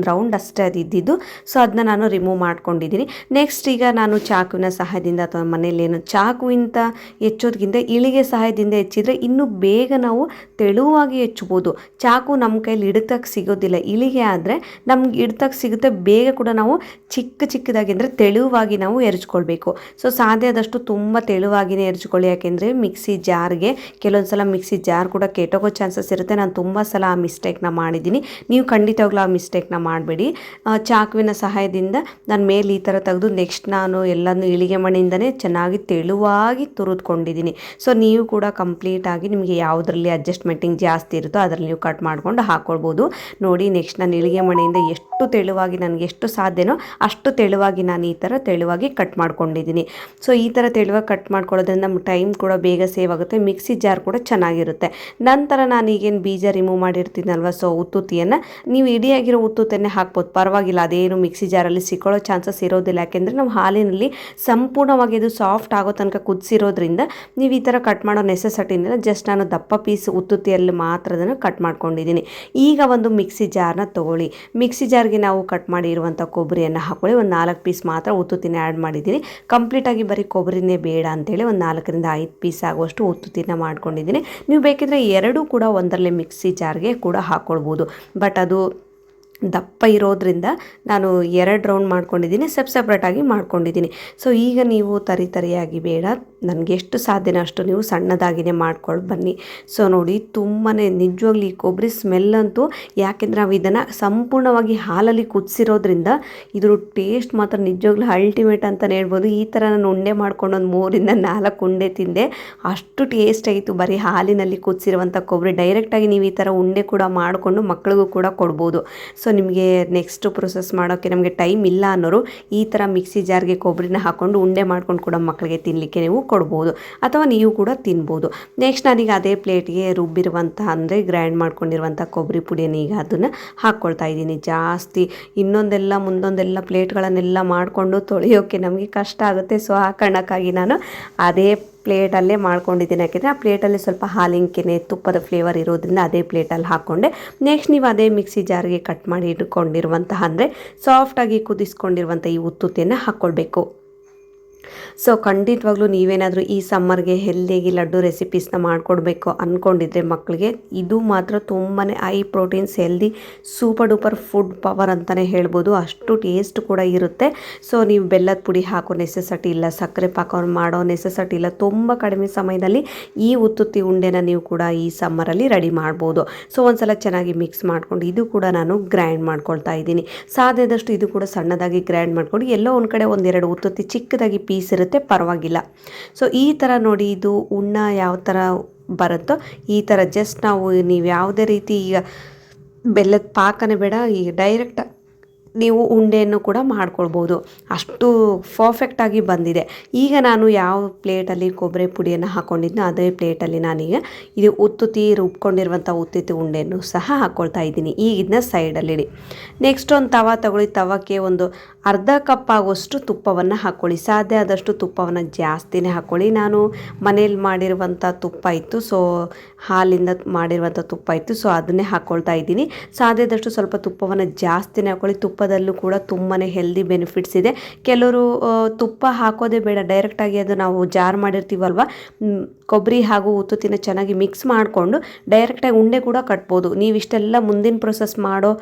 ರೌಂಡ್ ಅಷ್ಟೇ ಅದು ಇದ್ದಿದ್ದು. ಸೊ ಅದನ್ನ ನಾನು ರಿಮೂವ್ ಮಾಡ್ಕೊಂಡಿದ್ದೀನಿ. ನೆಕ್ಸ್ಟ್ ಈಗ ನಾನು ಚಾಕುವಿನ ಸಹಾಯದಿಂದ ಅಥವಾ ಮನೇಲೇನು ಚಾಕುವಿಂತ ಹೆಚ್ಚೋದ್ಕಿಂತ ಇಳಿಗೆ ಸಹಾಯದಿಂದ ಹೆಚ್ಚಿದರೆ ಇನ್ನೂ ಬೇಗ ನಾವು ತೆಳುವಾಗಿ ಹೆಚ್ಚಬೋದು. ಚಾಕು ನಮ್ಮ ಕೈಯಲ್ಲಿ ಹಿಡಿತಕ್ಕೆ ಸಿಗೋದಿಲ್ಲ, ಇಳಿಗೆ ಆದರೆ ನಮ್ಗೆ ಹಿಡಿತಕ್ಕೆ ಸಿಗುತ್ತೆ. ಬೇಗ ಕೂಡ ನಾವು ಚಿಕ್ಕದಾಗಿ ಅಂದರೆ ತೆಳುವಾಗಿ ನಾವು ಎರ್ಚ್ಕೊಳ್ಬೇಕು. ಸೊ ಸಾಧ್ಯ ಆದಷ್ಟು ತುಂಬ ತೆಳುವಾಗಿಯೇ ಎರ್ಚ್ಕೊಳ್ಳಿ. ಯಾಕೆಂದರೆ ಮಿಕ್ಸಿ ಜಾರ್ಗೆ ಕೆಲವೊಂದು ಸಲ ಮಿಕ್ಸಿ ಜಾರ್ ಕೂಡ ಕೆಟ್ಟೋಗೋ ಚಾನ್ಸಸ್ ಇರುತ್ತೆ. ನಾನು ತುಂಬ ಸಲ ಆ ಮಿಸ್ಟೇಕ್ನ ಮಾಡಿದ್ದೀನಿ. ನೀವು ಖಂಡಿತವಾಗ್ಲೂ ಆ ಮಿಸ್ಟೇಕ್ನ ಮಾಡಬೇಡಿ. ಚಾಕುವಿನ ಸಹಾಯದಿಂದ ನಾನು ಮೇಲೆ ಈ ಥರ ತೆಗೆದು ನೆಕ್ಸ್ಟ್ ನಾನು ಎಲ್ಲನೂ ಇಳಿಗೆ ಮಣೆಯಿಂದನೇ ಚೆನ್ನಾಗಿ ತೆಳುವಾಗಿ ತುರಿದುಕೊಂಡಿದ್ದೀನಿ. ಸೊ ನೀವು ಕೂಡ ಕಂಪ್ಲೀಟಾಗಿ ನಿಮಗೆ ಯಾವುದರಲ್ಲಿ ಅಡ್ಜಸ್ಟ್ಮೆಂಟಿಂಗ್ ಜಾಸ್ತಿ ಇರುತ್ತೋ ಅದರಲ್ಲಿ ನೀವು ಕಟ್ ಮಾಡ್ಕೊಂಡು ಹಾಕ್ಕೊಳ್ಬೋದು. ನೋಡಿ ನೆಕ್ಸ್ಟ್ ನಾನು ಇಳಿಗೆ ಮಣೆಯಿಂದ ಎಷ್ಟು ತೆಳುವಾಗಿ ನನಗೆ ಎಷ್ಟು ಸಾಧ್ಯನೋ ಅಷ್ಟು ತೆಳುವಾಗಿ ನಾನು ಈ ಥರ ತೆಳುವಾಗಿ ಕಟ್ ಮಾಡ್ಕೊಂಡಿದ್ದೀನಿ. ಸೊ ಈ ಥರ ತೆಳುವಾಗಿ ಕಟ್ ಮಾಡ್ಕೊಳ್ಳೋದ್ರಿಂದ ನಮ್ಮ ಟೈಮ್ ಕೂಡ ಬೇಗ ಸೇವ್ ಆಗುತ್ತೆ. ಮಿಕ್ಸಿ ಜಾರ್ ಕೂಡ ಚೆನ್ನಾಗಿರುತ್ತೆ. ನಂತರ ನಾನು ಈಗೇನು ಬೀಜ ರಿಮೂವ್ ಮಾಡಿರ್ತೀನಲ್ವ, ಸೊ ಉತ್ತುತ್ತಿಯನ್ನು ನೀವು ಇಡಿಯಾಗಿರೋ ಉತ್ತುತ್ತನ್ನೇ ಹಾಕ್ಬೋದು, ಪರವಾಗಿಲ್ಲ. ಅದೇನು ಮಿಕ್ಸಿ ಜಾರಲ್ಲಿ ಸಿಕ್ಕೊಳ್ಳೋ ಚಾನ್ಸಸ್ ಇರೋದಿಲ್ಲ. ಯಾಕೆಂದರೆ ನಾವು ಹಾಲಿನಲ್ಲಿ ಸಂಪೂರ್ಣವಾಗಿ ಇದು ಸಾಫ್ಟ್ ಆಗೋ ತನಕ ಕುದಿಸಿರೋದ್ರಿಂದ ನೀವು ಈ ಥರ ಕಟ್ ಮಾಡೋ ನೆಸೆಸಿಟಿನಿಲ್ಲ. ಜಸ್ಟ್ ನಾನು ದಪ್ಪ ಪೀಸ್ ಉತ್ತುತ್ತಿಯಲ್ಲಿ ಮಾತ್ರ ಅದನ್ನು ಕಟ್ ಮಾಡ್ಕೊಂಡಿದ್ದೀನಿ. ಈಗ ಒಂದು ಮಿಕ್ಸಿ ಜಾರ್ನ ತೊಗೊಳ್ಳಿ. ಮಿಕ್ಸಿ ಜಾರ್ಗೆ ನಾವು ಕಟ್ ಮಾಡಿರುವಂಥ ಕೊಬ್ಬರಿಯನ್ನು ಹಾಕೊಳ್ಳಿ. ಒಂದು 4 ಪೀಸ್ ಮಾತ್ರ ಉತ್ತುತ್ತಿನ ಆ್ಯಡ್ ಮಾಡಿದ್ದೀನಿ. ಕಂಪ್ಲೀಟಾಗಿ ಬರೀ ಕೊಬ್ಬರಿನೇ ಬೇಡ ಅಂತೇಳಿ ಒಂದು 4-5 ಪೀಸ್ ಆಗುವಷ್ಟು ಉತ್ತುತ್ತಿನ ಮಾಡ್ಕೊಂಡಿದ್ದೀನಿ. ನೀವು ಬೇಕಿದ್ರೆ 2 ಕೂಡ ಒಂದರಲ್ಲೇ ಮಿಕ್ಸಿ ಜಾರ್ಗೆ ಕೂಡ ಹಾಕ್ಕೊಳ್ಬೋದು. ಬಟ್ ಅದು ದಪ್ಪ ಇರೋದ್ರಿಂದ ನಾನು 2 ರೌಂಡ್ ಮಾಡ್ಕೊಂಡಿದ್ದೀನಿ, ಸಪ್ರೇಟಾಗಿ ಮಾಡ್ಕೊಂಡಿದ್ದೀನಿ. ಸೊ ಈಗ ನೀವು ತರಿಯಾಗಿ ಬೇಡ, ನನಗೆ ಎಷ್ಟು ಸಾಧ್ಯನೋ ಅಷ್ಟು ನೀವು ಸಣ್ಣದಾಗಿಯೇ ಮಾಡ್ಕೊಂಡು ಬನ್ನಿ. ಸೊ ನೋಡಿ ತುಂಬಾ ನಿಜವಾಗ್ಲೂ ಈ ಕೊಬ್ಬರಿ ಸ್ಮೆಲ್ಲಂತೂ, ಯಾಕೆಂದರೆ ನಾವು ಇದನ್ನು ಸಂಪೂರ್ಣವಾಗಿ ಹಾಲಲ್ಲಿ ಕುದಿಸಿರೋದ್ರಿಂದ ಇದ್ರ ಟೇಸ್ಟ್ ಮಾತ್ರ ನಿಜವಾಗ್ಲೂ ಅಲ್ಟಿಮೇಟ್ ಅಂತಲೇ ಹೇಳ್ಬೋದು. ಈ ಥರ ನಾನು ಉಂಡೆ ಮಾಡ್ಕೊಂಡು ಒಂದು 3-4 ಉಂಡೆ ತಿಂದೆ, ಅಷ್ಟು ಟೇಸ್ಟ್ ಆಗಿತ್ತು ಬರೀ ಹಾಲಿನಲ್ಲಿ ಕುದಿಸಿರುವಂಥ ಕೊಬ್ಬರಿ. ಡೈರೆಕ್ಟಾಗಿ ನೀವು ಈ ಥರ ಉಂಡೆ ಕೂಡ ಮಾಡಿಕೊಂಡು ಮಕ್ಕಳಿಗೂ ಕೂಡ ಕೊಡ್ಬೋದು. ಸೊ ನಿಮಗೆ ನೆಕ್ಸ್ಟ್ ಪ್ರೊಸೆಸ್ ಮಾಡೋಕ್ಕೆ ನಮಗೆ ಟೈಮ್ ಇಲ್ಲ ಅನ್ನೋರು ಈ ಥರ ಮಿಕ್ಸಿ ಜಾರ್ಗೆ ಕೊಬ್ಬರಿನ ಹಾಕ್ಕೊಂಡು ಉಂಡೆ ಮಾಡ್ಕೊಂಡು ಕೂಡ ಮಕ್ಕಳಿಗೆ ತಿನ್ನಲಿಕ್ಕೆ ನೀವು ಕೊಡ್ಬೋದು ಅಥವಾ ನೀವು ಕೂಡ ತಿನ್ಬೋದು. ನೆಕ್ಸ್ಟ್ ನಾನೀಗ ಅದೇ ಪ್ಲೇಟ್ಗೆ ರುಬ್ಬಿರುವಂಥ ಅಂದರೆ ಗ್ರೈಂಡ್ ಮಾಡ್ಕೊಂಡಿರುವಂಥ ಕೊಬ್ಬರಿ ಪುಡಿಯನ್ನು ಈಗ ಅದನ್ನು ಹಾಕ್ಕೊಳ್ತಾ ಇದ್ದೀನಿ. ಜಾಸ್ತಿ ಇನ್ನೊಂದೆಲ್ಲ ಮುಂದೊಂದೆಲ್ಲ ಪ್ಲೇಟ್ಗಳನ್ನೆಲ್ಲ ಮಾಡಿಕೊಂಡು ತೊಳೆಯೋಕ್ಕೆ ನಮಗೆ ಕಷ್ಟ ಆಗುತ್ತೆ. ಸೊ ಆ ಕಾರಣಕ್ಕಾಗಿ ನಾನು ಅದೇ ಪ್ಲೇಟಲ್ಲೇ ಮಾಡ್ಕೊಂಡಿದ್ದೀನಿ. ಯಾಕೆಂದರೆ ಆ ಪ್ಲೇಟಲ್ಲಿ ಸ್ವಲ್ಪ ಹಾಲಿನ ಕೆನೆ ತುಪ್ಪದ ಫ್ಲೇವರ್ ಇರೋದ್ರಿಂದ ಅದೇ ಪ್ಲೇಟಲ್ಲಿ ಹಾಕ್ಕೊಂಡೆ. ನೆಕ್ಸ್ಟ್ ನೀವು ಅದೇ ಮಿಕ್ಸಿ ಜಾರ್ಗೆ ಕಟ್ ಮಾಡಿ ಇಟ್ಕೊಂಡಿರುವಂತಹ ಅಂದರೆ ಸಾಫ್ಟಾಗಿ ಕುದಿಸ್ಕೊಂಡಿರುವಂಥ ಈ ಉತ್ತುತ್ತಿಯನ್ನು ಹಾಕ್ಕೊಳ್ಬೇಕು. ಸೊ ಖಂಡಿತವಾಗ್ಲೂ ನೀವೇನಾದರೂ ಈ ಸಮ್ಮರ್ಗೆ ಹೆಲ್ದಿಯಾಗಿ ಲಡ್ಡು ರೆಸಿಪೀಸ್ನ ಮಾಡಿಕೊಡ್ಬೇಕು ಅಂದ್ಕೊಂಡಿದ್ರೆ ಮಕ್ಕಳಿಗೆ ಇದು ಮಾತ್ರ ತುಂಬಾ high proteins healthy super duper food power ಅಂತಲೇ ಹೇಳ್ಬೋದು. ಅಷ್ಟು ಟೇಸ್ಟ್ ಕೂಡ ಇರುತ್ತೆ. ಸೊ ನೀವು ಬೆಲ್ಲದ ಪುಡಿ ಹಾಕೋ ನೆಸೆಸಿಟಿ ಇಲ್ಲ, ಸಕ್ಕರೆ ಪಾಕ ಮಾಡೋ ನೆಸೆಸಿಟಿ ಇಲ್ಲ. ತುಂಬ ಕಡಿಮೆ ಸಮಯದಲ್ಲಿ ಈ ಉತ್ತುತ್ತಿ ಉಂಡೆನ ನೀವು ಕೂಡ ಈ ಸಮ್ಮರಲ್ಲಿ ರೆಡಿ ಮಾಡ್ಬೋದು. ಸೊ ಒಂದ್ಸಲ ಚೆನ್ನಾಗಿ ಮಿಕ್ಸ್ ಮಾಡ್ಕೊಂಡು ಇದು ಕೂಡ ನಾನು ಗ್ರೈಂಡ್ ಮಾಡ್ಕೊಳ್ತಾ ಇದ್ದೀನಿ. ಸಾಧ್ಯದಷ್ಟು ಇದು ಕೂಡ ಸಣ್ಣದಾಗಿ ಗ್ರೈಂಡ್ ಮಾಡ್ಕೊಂಡು ಎಲ್ಲೋ ಒಂದು ಕಡೆ ಒಂದೆರಡು ಉತ್ತುತ್ತಿ ಚಿಕ್ಕದಾಗಿ ಪೀಸ್ ಇರುತ್ತೆ, ಪರವಾಗಿಲ್ಲ. ಸೊ ಈ ಥರ ನೋಡಿ, ಇದು ಉಣ್ಣ ಯಾವ ಥರ ಬರುತ್ತೋ ಈ ಥರ ಜಸ್ಟ್ ನೀವು ಯಾವುದೇ ರೀತಿ ಈಗ ಬೆಲ್ಲದ ಪಾಕನೇ ಬೇಡ, ಈಗ ಡೈರೆಕ್ಟ್ ನೀವು ಉಂಡೆಯನ್ನು ಕೂಡ ಮಾಡ್ಕೊಳ್ಬೋದು. ಅಷ್ಟು ಪರ್ಫೆಕ್ಟಾಗಿ ಬಂದಿದೆ. ಈಗ ನಾನು ಯಾವ ಪ್ಲೇಟಲ್ಲಿ ಕೊಬ್ಬರಿ ಪುಡಿಯನ್ನು ಹಾಕ್ಕೊಂಡಿದ್ನೋ ಅದೇ ಪ್ಲೇಟಲ್ಲಿ ನಾನೀಗ ಇದು ಉತ್ತುತ್ತಿ ರುಬ್ಕೊಂಡಿರುವಂಥ ಉತ್ತುತ್ತಿ ಉಂಡೆಯನ್ನು ಸಹ ಹಾಕ್ಕೊಳ್ತಾ ಇದ್ದೀನಿ. ಈಗ ಇದನ್ನ ಸೈಡಲ್ಲಿಡಿ. ನೆಕ್ಸ್ಟ್ ಒಂದು ತವ ತಗೊಳ್ಳಿ. ತವಕ್ಕೆ ಒಂದು ಅರ್ಧ ಕಪ್ ಆಗೋಷ್ಟು ತುಪ್ಪವನ್ನು ಹಾಕ್ಕೊಳ್ಳಿ. ಸಾಧ್ಯ ಆದಷ್ಟು ತುಪ್ಪವನ್ನು ಜಾಸ್ತಿನೇ ಹಾಕ್ಕೊಳ್ಳಿ. ನಾನು ಮನೇಲಿ ಮಾಡಿರುವಂಥ ತುಪ್ಪ ಇತ್ತು, ಸೊ ಹಾಲಿಂದ ಮಾಡಿರುವಂಥ ತುಪ್ಪ ಇತ್ತು, ಸೊ ಅದನ್ನೇ ಹಾಕ್ಕೊಳ್ತಾ ಇದ್ದೀನಿ. ಸಾಧ್ಯದಷ್ಟು ಸ್ವಲ್ಪ ತುಪ್ಪವನ್ನು ಜಾಸ್ತಿನೇ ಹಾಕ್ಕೊಳ್ಳಿ. ತುಪ್ಪದಲ್ಲೂ ಕೂಡ ತುಂಬಾ ಹೆಲ್ದಿ ಬೆನಿಫಿಟ್ಸ್ ಇದೆ. ಕೆಲವರು ತುಪ್ಪ ಹಾಕೋದೇ ಬೇಡ, ಡೈರೆಕ್ಟಾಗಿ ಅದು ನಾವು ಜಾರ್ ಮಾಡಿರ್ತೀವಲ್ವ, ಕೊಬ್ಬರಿ ಹಾಗೂ ಉತ್ತುತ್ತಿನ ಚೆನ್ನಾಗಿ ಮಿಕ್ಸ್ ಮಾಡಿಕೊಂಡು ಡೈರೆಕ್ಟಾಗಿ ಉಂಡೆ ಕೂಡ ಕಟ್ಬೋದು. ನೀವಿಷ್ಟೆಲ್ಲ ಮುಂದಿನ ಪ್ರೊಸೆಸ್ ಮಾಡೋ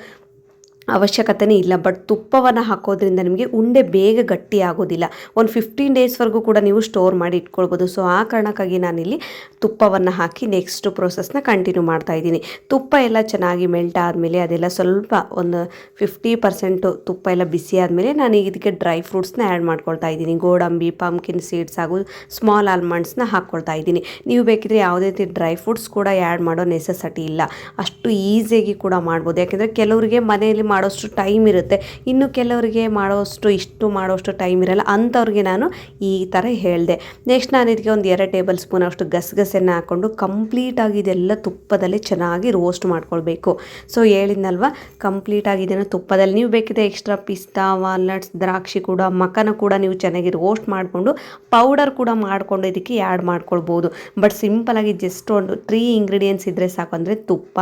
ಅವಶ್ಯಕತೆನೇ ಇಲ್ಲ. ಬಟ್ ತುಪ್ಪವನ್ನು ಹಾಕೋದ್ರಿಂದ ನಿಮಗೆ ಉಂಡೆ ಬೇಗ ಗಟ್ಟಿ ಆಗೋದಿಲ್ಲ. ಒಂದು 15 ಡೇಸ್ವರೆಗೂ ಕೂಡ ನೀವು ಸ್ಟೋರ್ ಮಾಡಿ ಇಟ್ಕೊಳ್ಬೋದು. ಸೊ ಆ ಕಾರಣಕ್ಕಾಗಿ ನಾನಿಲ್ಲಿ ತುಪ್ಪವನ್ನು ಹಾಕಿ ನೆಕ್ಸ್ಟ್ ಪ್ರೊಸೆಸ್ನ ಕಂಟಿನ್ಯೂ ಮಾಡ್ತಾ ಇದ್ದೀನಿ. ತುಪ್ಪ ಎಲ್ಲ ಚೆನ್ನಾಗಿ ಮೆಲ್ಟ್ ಆದಮೇಲೆ ಅದೆಲ್ಲ ಸ್ವಲ್ಪ ಒಂದು 50% ತುಪ್ಪ ಎಲ್ಲ ಬಿಸಿ ಆದಮೇಲೆ ನಾನು ಇದಕ್ಕೆ ಡ್ರೈ ಫ್ರೂಟ್ಸ್ನ ಆ್ಯಡ್ ಮಾಡ್ಕೊಳ್ತಾ ಇದ್ದೀನಿ. ಗೋಡಂಬಿ, ಪಂಪ್ಕಿನ್ ಸೀಡ್ಸ್ ಹಾಗೂ ಸ್ಮಾಲ್ ಆಲ್ಮಂಡ್ಸ್ನ ಹಾಕ್ಕೊಳ್ತಾ ಇದ್ದೀನಿ. ನೀವು ಬೇಕಿದ್ರೆ ಯಾವುದೇ ರೀತಿ ಡ್ರೈ ಫ್ರೂಟ್ಸ್ ಕೂಡ ಆ್ಯಡ್ ಮಾಡೋ ನೆಸೆಸಿಟಿ ಇಲ್ಲ. ಅಷ್ಟು ಈಸಿಯಾಗಿ ಕೂಡ ಮಾಡ್ಬೋದು. ಯಾಕೆಂದರೆ ಕೆಲವರಿಗೆ ಮನೆಯಲ್ಲಿ ಮಾಡೋಷ್ಟು ಟೈಮ್ ಇರುತ್ತೆ, ಇನ್ನು ಕೆಲವರಿಗೆ ಮಾಡೋಷ್ಟು ಟೈಮ್ ಇರಲ್ಲ. ಅಂಥವ್ರಿಗೆ ನಾನು ಈ ಥರ ಹೇಳಿದೆ. ನೆಕ್ಸ್ಟ್ ನಾನು ಇದಕ್ಕೆ ಒಂದು 2 ಟೇಬಲ್ ಸ್ಪೂನ್ ಅಷ್ಟು ಗಸಗಸೆನ ಹಾಕ್ಕೊಂಡು ಕಂಪ್ಲೀಟಾಗಿ ಇದೆಲ್ಲ ತುಪ್ಪದಲ್ಲಿ ಚೆನ್ನಾಗಿ ರೋಸ್ಟ್ ಮಾಡ್ಕೊಳ್ಬೇಕು. ಸೊ ಹೇಳಿದ್ನಲ್ವ, ಕಂಪ್ಲೀಟಾಗಿ ಇದನ್ನು ತುಪ್ಪದಲ್ಲಿ ನೀವು ಬೇಕಿದ್ರೆ ಎಕ್ಸ್ಟ್ರಾ ಪಿಸ್ತಾ, ವಾಲ್ನಟ್ಸ್, ದ್ರಾಕ್ಷಿ ಕೂಡ ಮಖನ ಕೂಡ ನೀವು ಚೆನ್ನಾಗಿ ರೋಸ್ಟ್ ಮಾಡಿಕೊಂಡು ಪೌಡರ್ ಕೂಡ ಮಾಡಿಕೊಂಡು ಇದಕ್ಕೆ ಆ್ಯಡ್ ಮಾಡ್ಕೊಳ್ಬೋದು. ಬಟ್ ಸಿಂಪಲಾಗಿ ಜಸ್ಟ್ ಒಂದು 3 ಇಂಗ್ರೀಡಿಯೆಂಟ್ಸ್ ಇದ್ದರೆ ಸಾಕು. ಅಂದರೆ ತುಪ್ಪ,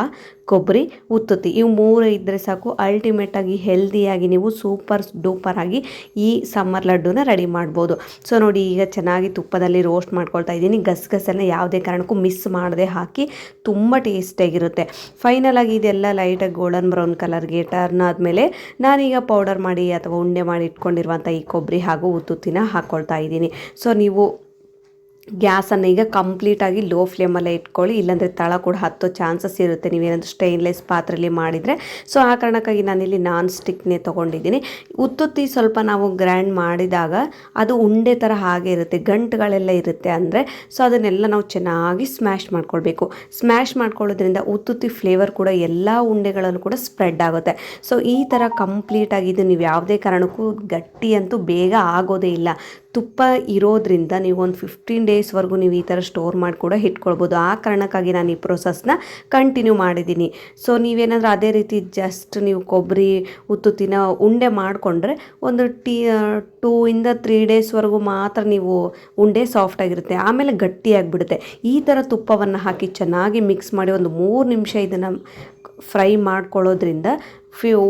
ಕೊಬ್ಬರಿ, ಉತ್ತುತ್ತಿ, ಇವು 3 ಇದ್ದರೆ ಸಾಕು. ಅಲ್ಟಿಮೇಟಾಗಿ ಹೆಲ್ದಿಯಾಗಿ ನೀವು ಸೂಪರ್ ಡೂಪರ್ ಆಗಿ ಈ ಸಮ್ಮರ್ ಲಡ್ಡುನ ರೆಡಿ ಮಾಡ್ಬೋದು. ಸೊ ನೋಡಿ, ಈಗ ಚೆನ್ನಾಗಿ ತುಪ್ಪದಲ್ಲಿ ರೋಸ್ಟ್ ಮಾಡ್ಕೊಳ್ತಾ ಇದ್ದೀನಿ. ಗಸಗಸೆನ ಯಾವುದೇ ಕಾರಣಕ್ಕೂ ಮಿಸ್ ಮಾಡದೆ ಹಾಕಿ, ತುಂಬ ಟೇಸ್ಟಿಯಾಗಿರುತ್ತೆ. ಫೈನಲಾಗಿ ಇದೆಲ್ಲ ಲೈಟಾಗಿ ಗೋಲ್ಡನ್ ಬ್ರೌನ್ ಕಲರ್ಗೆ ಟರ್ನ್ ಆದಮೇಲೆ ನಾನೀಗ ಪೌಡರ್ ಮಾಡಿ ಅಥವಾ ಉಂಡೆ ಮಾಡಿ ಇಟ್ಕೊಂಡಿರುವಂಥ ಈ ಕೊಬ್ಬರಿ ಹಾಗೂ ಉತ್ತುತ್ತಿನ ಹಾಕ್ಕೊಳ್ತಾ ಇದ್ದೀನಿ. ಸೊ ನೀವು ಗ್ಯಾಸನ್ನು ಈಗ ಕಂಪ್ಲೀಟಾಗಿ ಲೋ ಫ್ಲೇಮಲ್ಲೇ ಇಟ್ಕೊಳ್ಳಿ, ಇಲ್ಲಾಂದರೆ ತಳ ಕೂಡ ಹತ್ತೋ ಚಾನ್ಸಸ್ ಇರುತ್ತೆ ನೀವೇನಾದರೂ ಸ್ಟೈನ್ಲೆಸ್ ಪಾತ್ರೆಯಲ್ಲಿ ಮಾಡಿದರೆ. ಸೊ ಆ ಕಾರಣಕ್ಕಾಗಿ ನಾನಿಲ್ಲಿ ನಾನ್ ಸ್ಟಿಕ್ನೇ ತೊಗೊಂಡಿದ್ದೀನಿ. ಉತ್ತುತ್ತಿ ಸ್ವಲ್ಪ ನಾವು ಗ್ರೈಂಡ್ ಮಾಡಿದಾಗ ಅದು ಉಂಡೆ ಥರ ಹಾಗೆ ಇರುತ್ತೆ, ಗಂಟುಗಳೆಲ್ಲ ಇರುತ್ತೆ. ಅಂದರೆ ಸೊ ಅದನ್ನೆಲ್ಲ ನಾವು ಚೆನ್ನಾಗಿ ಸ್ಮ್ಯಾಶ್ ಮಾಡ್ಕೊಳ್ಬೇಕು. ಸ್ಮ್ಯಾಶ್ ಮಾಡ್ಕೊಳ್ಳೋದ್ರಿಂದ ಉತ್ತುತ್ತಿ ಫ್ಲೇವರ್ ಕೂಡ ಎಲ್ಲ ಉಂಡೆಗಳಲ್ಲೂ ಕೂಡ ಸ್ಪ್ರೆಡ್ ಆಗುತ್ತೆ. ಸೊ ಈ ಥರ ಕಂಪ್ಲೀಟಾಗಿದ್ದು ನೀವು ಯಾವುದೇ ಕಾರಣಕ್ಕೂ ಗಟ್ಟಿ ಅಂತೂ ಬೇಗ ಆಗೋದೇ ಇಲ್ಲ. ತುಪ್ಪ ಇರೋದ್ರಿಂದ ನೀವು ಒಂದು 15 ಡೇಸ್ವರೆಗೂ ನೀವು ಈ ಥರ ಸ್ಟೋರ್ ಮಾಡಿ ಕೂಡ ಇಟ್ಕೊಳ್ಬೋದು. ಆ ಕಾರಣಕ್ಕಾಗಿ ನಾನು ಈ ಪ್ರೊಸೆಸ್ನ ಕಂಟಿನ್ಯೂ ಮಾಡಿದ್ದೀನಿ. ಸೊ ನೀವೇನಾದರೂ ಅದೇ ರೀತಿ ಜಸ್ಟ್ ನೀವು ಕೊಬ್ಬರಿ ಉತ್ತುತ್ತಿನ ಉಂಡೆ ಮಾಡಿಕೊಂಡ್ರೆ ಒಂದು 2 ಇಂದ 3 ಡೇಸ್ವರೆಗೂ ಮಾತ್ರ ನೀವು ಉಂಡೆ ಸಾಫ್ಟಾಗಿರುತ್ತೆ, ಆಮೇಲೆ ಗಟ್ಟಿಯಾಗಿಬಿಡುತ್ತೆ. ಈ ಥರ ತುಪ್ಪವನ್ನು ಹಾಕಿ ಚೆನ್ನಾಗಿ ಮಿಕ್ಸ್ ಮಾಡಿ ಒಂದು 3 ನಿಮಿಷ ಇದನ್ನು ಫ್ರೈ ಮಾಡ್ಕೊಳ್ಳೋದ್ರಿಂದ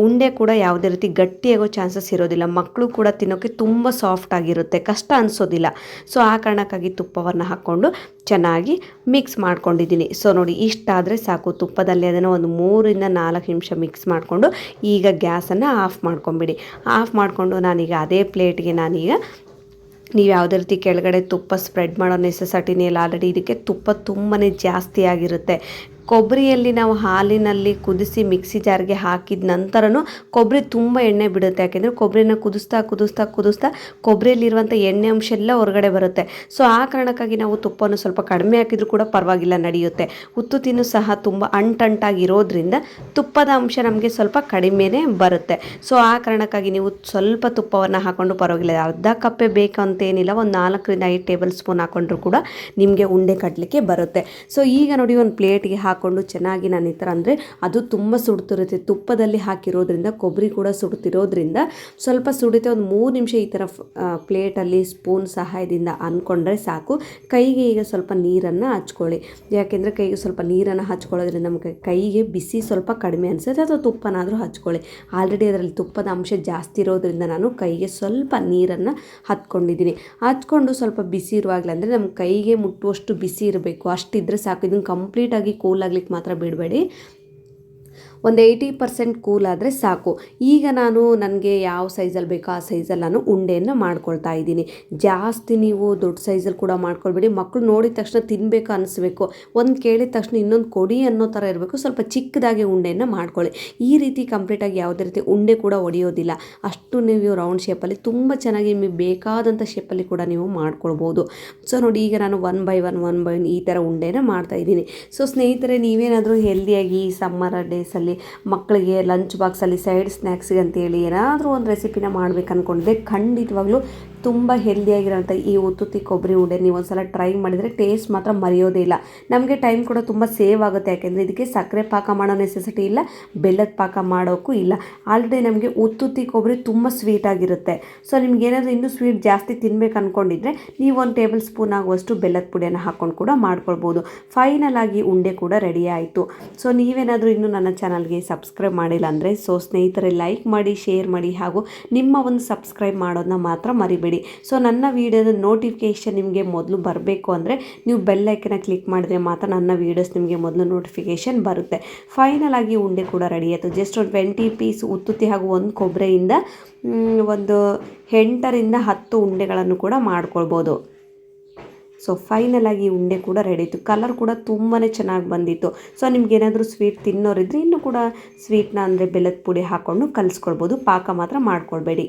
ಉಂಡೆ ಕೂಡ ಯಾವುದೇ ರೀತಿ ಗಟ್ಟಿಯಾಗೋ ಚಾನ್ಸಸ್ ಇರೋದಿಲ್ಲ. ಮಕ್ಕಳು ಕೂಡ ತಿನ್ನೋಕ್ಕೆ ತುಂಬ ಸಾಫ್ಟ್ ಆಗಿರುತ್ತೆ, ಕಷ್ಟ ಅನಿಸೋದಿಲ್ಲ. ಸೊ ಆ ಕಾರಣಕ್ಕಾಗಿ ತುಪ್ಪವನ್ನು ಹಾಕ್ಕೊಂಡು ಚೆನ್ನಾಗಿ ಮಿಕ್ಸ್ ಮಾಡ್ಕೊಂಡಿದ್ದೀನಿ. ಸೊ ನೋಡಿ, ಇಷ್ಟಾದರೆ ಸಾಕು. ತುಪ್ಪದಲ್ಲಿ ಅದನ್ನು ಒಂದು 3 ಇಂದ 4 ನಿಮಿಷ ಮಿಕ್ಸ್ ಮಾಡಿಕೊಂಡು ಈಗ ಗ್ಯಾಸನ್ನು ಆಫ್ ಮಾಡ್ಕೊಂಬಿಡಿ. ಆಫ್ ಮಾಡಿಕೊಂಡು ನಾನೀಗ ಅದೇ ಪ್ಲೇಟ್ಗೆ ನೀವು ಯಾವುದೇ ರೀತಿ ಕೆಳಗಡೆ ತುಪ್ಪ ಸ್ಪ್ರೆಡ್ ಮಾಡೋ ನೆಸೆಸಿಟಿನೇ ಇಲ್ಲ. ಆಲ್ರೆಡಿ ಇದಕ್ಕೆ ತುಪ್ಪ ತುಂಬಾ ಜಾಸ್ತಿ ಆಗಿರುತ್ತೆ. ಕೊಬ್ಬರಿಯಲ್ಲಿ ನಾವು ಹಾಲಿನಲ್ಲಿ ಕುದಿಸಿ ಮಿಕ್ಸಿ ಜಾರ್ಗೆ ಹಾಕಿದ ನಂತರನೂ ಕೊಬ್ಬರಿ ತುಂಬ ಎಣ್ಣೆ ಬಿಡುತ್ತೆ. ಯಾಕೆಂದರೆ ಕೊಬ್ಬರಿನ ಕುದಿಸ್ತಾ ಕುದಿಸ್ತಾ ಕುದಿಸ್ತಾ ಕೊಬ್ಬರಿಯಲ್ಲಿರುವಂಥ ಎಣ್ಣೆ ಅಂಶ ಎಲ್ಲ ಹೊರಗಡೆ ಬರುತ್ತೆ. ಸೊ ಆ ಕಾರಣಕ್ಕಾಗಿ ನಾವು ತುಪ್ಪವನ್ನು ಸ್ವಲ್ಪ ಕಡಿಮೆ ಹಾಕಿದರೂ ಕೂಡ ಪರವಾಗಿಲ್ಲ, ನಡೆಯುತ್ತೆ. ಉತ್ತುತ್ತಿನೂ ಸಹ ತುಂಬ ಅಂಟಂಟಾಗಿರೋದ್ರಿಂದ ತುಪ್ಪದ ಅಂಶ ನಮಗೆ ಸ್ವಲ್ಪ ಕಡಿಮೆನೇ ಬರುತ್ತೆ. ಸೊ ಆ ಕಾರಣಕ್ಕಾಗಿ ನೀವು ಸ್ವಲ್ಪ ತುಪ್ಪವನ್ನು ಹಾಕ್ಕೊಂಡು ಪರವಾಗಿಲ್ಲ, ಅರ್ಧ ಕಪ್ಪೇ ಬೇಕಂತೇನಿಲ್ಲ, ಒಂದು 4-5 ಟೇಬಲ್ ಸ್ಪೂನ್ ಹಾಕ್ಕೊಂಡ್ರೂ ಕೂಡ ನಿಮಗೆ ಉಂಡೆ ಕಟ್ಟಲಿಕ್ಕೆ ಬರುತ್ತೆ. ಸೊ ಈಗ ನೋಡಿ ಒಂದು ಪ್ಲೇಟ್ಗೆ ಹಾಕ್ಕೊಂಡು ಚೆನ್ನಾಗಿ ನಾನು ಈ ಥರ, ಅಂದರೆ ಅದು ತುಂಬ ಸುಡ್ತಿರುತ್ತೆ, ತುಪ್ಪದಲ್ಲಿ ಹಾಕಿರೋದ್ರಿಂದ ಕೊಬ್ಬರಿ ಕೂಡ ಸುಡ್ತಿರೋದ್ರಿಂದ ಸ್ವಲ್ಪ ಸುಡಿತೆ. ಒಂದು 3 ನಿಮಿಷ ಈ ಥರ ಪ್ಲೇಟಲ್ಲಿ ಸ್ಪೂನ್ ಸಹಾಯದಿಂದ ಅಂದ್ಕೊಂಡ್ರೆ ಸಾಕು. ಕೈಗೆ ಈಗ ಸ್ವಲ್ಪ ನೀರನ್ನು ಹಚ್ಕೊಳ್ಳಿ. ಯಾಕೆಂದರೆ ಕೈಗೆ ಸ್ವಲ್ಪ ನೀರನ್ನು ಹಚ್ಕೊಳ್ಳೋದ್ರಿಂದ ನಮಗೆ ಕೈಗೆ ಬಿಸಿ ಸ್ವಲ್ಪ ಕಡಿಮೆ ಅನಿಸುತ್ತೆ, ಅಥವಾ ತುಪ್ಪನಾದರೂ ಹಚ್ಕೊಳ್ಳಿ. ಆಲ್ರೆಡಿ ಅದರಲ್ಲಿ ತುಪ್ಪದ ಅಂಶ ಜಾಸ್ತಿ ಇರೋದ್ರಿಂದ ನಾನು ಕೈಗೆ ಸ್ವಲ್ಪ ನೀರನ್ನು ಹತ್ಕೊಂಡಿದ್ದೀನಿ. ಹಚ್ಕೊಂಡು ಸ್ವಲ್ಪ ಬಿಸಿ ಇರುವಾಗಲೇ, ಅಂದರೆ ನಮ್ಮ ಕೈಗೆ ಮುಟ್ಟುವಷ್ಟು ಬಿಸಿ ಇರಬೇಕು, ಅಷ್ಟಿದ್ರೆ ಸಾಕು. ಇದನ್ನು ಕಂಪ್ಲೀಟಾಗಿ ಕೂಲ್ ಆಗ್ಲಿಕ್ಕೆ ಮಾತ್ರ ಬಿಡಬೇಡಿ. ಒಂದು 80% ಕೂಲ್ ಆದರೆ ಸಾಕು. ಈಗ ನಾನು ನನಗೆ ಯಾವ ಸೈಜಲ್ಲಿ ಬೇಕೋ ಆ ಸೈಜಲ್ಲಿ ನಾನು ಉಂಡೆಯನ್ನು ಮಾಡ್ಕೊಳ್ತಾ ಇದ್ದೀನಿ. ಜಾಸ್ತಿ ನೀವು ದೊಡ್ಡ ಸೈಜಲ್ಲಿ ಕೂಡ ಮಾಡ್ಕೊಳ್ಬೇಡಿ. ಮಕ್ಕಳು ನೋಡಿದ ತಕ್ಷಣ ತಿನ್ನಬೇಕು ಅನಿಸ್ಬೇಕು, ಒಂದು ಕೇಳಿದ ತಕ್ಷಣ ಇನ್ನೊಂದು ಕೊಡಿ ಅನ್ನೋ ಥರ ಇರಬೇಕು. ಸ್ವಲ್ಪ ಚಿಕ್ಕದಾಗಿ ಉಂಡೆಯನ್ನು ಮಾಡ್ಕೊಳ್ಳಿ. ಈ ರೀತಿ ಕಂಪ್ಲೀಟಾಗಿ ಯಾವುದೇ ರೀತಿ ಉಂಡೆ ಕೂಡ ಒಡೆಯೋದಿಲ್ಲ. ಅಷ್ಟು ನೀವು ರೌಂಡ್ ಶೇಪಲ್ಲಿ ತುಂಬ ಚೆನ್ನಾಗಿ ನಿಮಗೆ ಬೇಕಾದಂಥ ಶೇಪಲ್ಲಿ ಕೂಡ ನೀವು ಮಾಡ್ಕೊಳ್ಬೋದು. ಸೊ ನೋಡಿ, ಈಗ ನಾನು 1 by 1 ಈ ಥರ ಉಂಡೆನ ಮಾಡ್ತಾಯಿದ್ದೀನಿ. ಸೊ ಸ್ನೇಹಿತರೆ, ನೀವೇನಾದರೂ ಹೆಲ್ದಿಯಾಗಿ ಈ ಸಮ್ಮರ್ ಡೇಸಲ್ಲಿ ಮಕ್ಕಳಿಗೆ ಲಂಚ್ ಬಾಕ್ಸಲ್ಲಿ ಸೈಡ್ ಸ್ನ್ಯಾಕ್ಸಿಗೆ ಅಂತೇಳಿ ಏನಾದರೂ ಒಂದು ರೆಸಿಪಿನ ಮಾಡ್ಬೇಕು ಅಂದ್ಕೊಂಡಿದ್ದೆ, ಖಂಡಿತವಾಗ್ಲೂ ತುಂಬ ಹೆಲ್ದಿಯಾಗಿರೋಂಥ ಈ ಉತ್ತುತ್ತಿ ಕೊಬ್ಬರಿ ಉಂಡೆ ನೀವು ಒಂದು ಸಲ ಟ್ರೈ ಮಾಡಿದರೆ ಟೇಸ್ಟ್ ಮಾತ್ರ ಮರೆಯೋದೇ ಇಲ್ಲ. ನಮಗೆ ಟೈಮ್ ಕೂಡ ತುಂಬ ಸೇವ್ ಆಗುತ್ತೆ. ಯಾಕೆಂದರೆ ಇದಕ್ಕೆ ಸಕ್ಕರೆ ಪಾಕ ಮಾಡೋ ನೆಸೆಸಿಟಿ ಇಲ್ಲ, ಬೆಲ್ಲದ ಪಾಕ ಮಾಡೋಕ್ಕೂ ಇಲ್ಲ. ಆಲ್ರೆಡಿ ನಮಗೆ ಉತ್ತುತ್ತಿ ಕೊಬ್ಬರಿ ತುಂಬ ಸ್ವೀಟಾಗಿರುತ್ತೆ. ಸೊ ನಿಮ್ಗೇನಾದರೂ ಇನ್ನೂ ಸ್ವೀಟ್ ಜಾಸ್ತಿ ತಿನ್ಬೇಕು ಅಂದ್ಕೊಂಡಿದ್ರೆ ನೀವು 1 ಟೇಬಲ್ ಸ್ಪೂನ್ ಆಗುವಷ್ಟು ಬೆಲ್ಲದ ಪುಡಿಯನ್ನು ಹಾಕ್ಕೊಂಡು ಕೂಡ ಮಾಡ್ಕೊಳ್ಬೋದು. ಫೈನಲ್ ಆಗಿ ಉಂಡೆ ಕೂಡ ರೆಡಿ ಆಯಿತು. ಸೊ ನೀವೇನಾದರೂ ಇನ್ನೂ ನನ್ನ ಚಾನಲ್ಗೆ ಸಬ್ಸ್ಕ್ರೈಬ್ ಮಾಡಿಲ್ಲ ಅಂದರೆ, ಸೊ ಸ್ನೇಹಿತರೆ, ಲೈಕ್ ಮಾಡಿ, ಶೇರ್ ಮಾಡಿ, ಹಾಗೂ ನಿಮ್ಮ ಒಂದು ಸಬ್ಸ್ಕ್ರೈಬ್ ಮಾಡೋದನ್ನ ಮಾತ್ರ ಮರಿಬೇಡಿ. ಸೊ ನನ್ನ ವಿಡಿಯೋದ ನೋಟಿಫಿಕೇಷನ್ ನಿಮಗೆ ಮೊದಲು ಬರಬೇಕು ಅಂದರೆ ನೀವು ಬೆಲ್ ಐಕನ್ನ ಕ್ಲಿಕ್ ಮಾಡಿದ್ರೆ ಮಾತ್ರ ನನ್ನ ವೀಡಿಯೋಸ್ ನಿಮಗೆ ಮೊದಲು ನೋಟಿಫಿಕೇಷನ್ ಬರುತ್ತೆ. ಫೈನಲ್ ಆಗಿ ಉಂಡೆ ಕೂಡ ರೆಡಿ ಆಯಿತು. ಜಸ್ಟ್ ಒಂದು 20 ಪೀಸ್ ಉತ್ತುತ್ತಿ ಹಾಗೂ ಒಂದು ಕೊಬ್ಬರಿಯಿಂದ ಒಂದು 8ರಿಂದ 10 ಉಂಡೆಗಳನ್ನು ಕೂಡ ಮಾಡ್ಕೊಳ್ಬೋದು. ಸೊ ಫೈನಲ್ ಆಗಿ ಉಂಡೆ ಕೂಡ ರೆಡಿ ಇತ್ತು. ಕಲರ್ ಕೂಡ ತುಂಬಾ ಚೆನ್ನಾಗಿ ಬಂದಿತ್ತು. ಸೊ ನಿಮ್ಗೇನಾದರೂ ಸ್ವೀಟ್ ತಿನ್ನೋರಿದ್ರೆ ಇನ್ನೂ ಕೂಡ ಸ್ವೀಟ್ನ, ಅಂದರೆ ಬೆಲ್ಲದ ಪುಡಿ ಹಾಕ್ಕೊಂಡು ಕಲಿಸ್ಕೊಳ್ಬೋದು. ಪಾಕ ಮಾತ್ರ ಮಾಡ್ಕೊಳ್ಬೇಡಿ.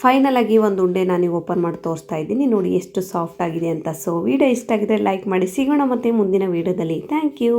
ಫೈನಲ್ ಆಗಿ ಒಂದು ಉಂಡೆ ನಾನು ಓಪನ್ ಮಾಡಿ ತೋರಿಸ್ತಾ ಇದ್ದೀನಿ. ನೋಡಿ ಎಷ್ಟು ಸಾಫ್ಟ್ ಆಗಿದೆ ಅಂತ. ಸೊ ವಿಡಿಯೋ ಇಷ್ಟ ಆಗಿದ್ರೆ ಲೈಕ್ ಮಾಡಿ. ಸಿಗೋಣ ಮತ್ತೆ ಮುಂದಿನ ವಿಡಿಯೋದಲ್ಲಿ. Thank you.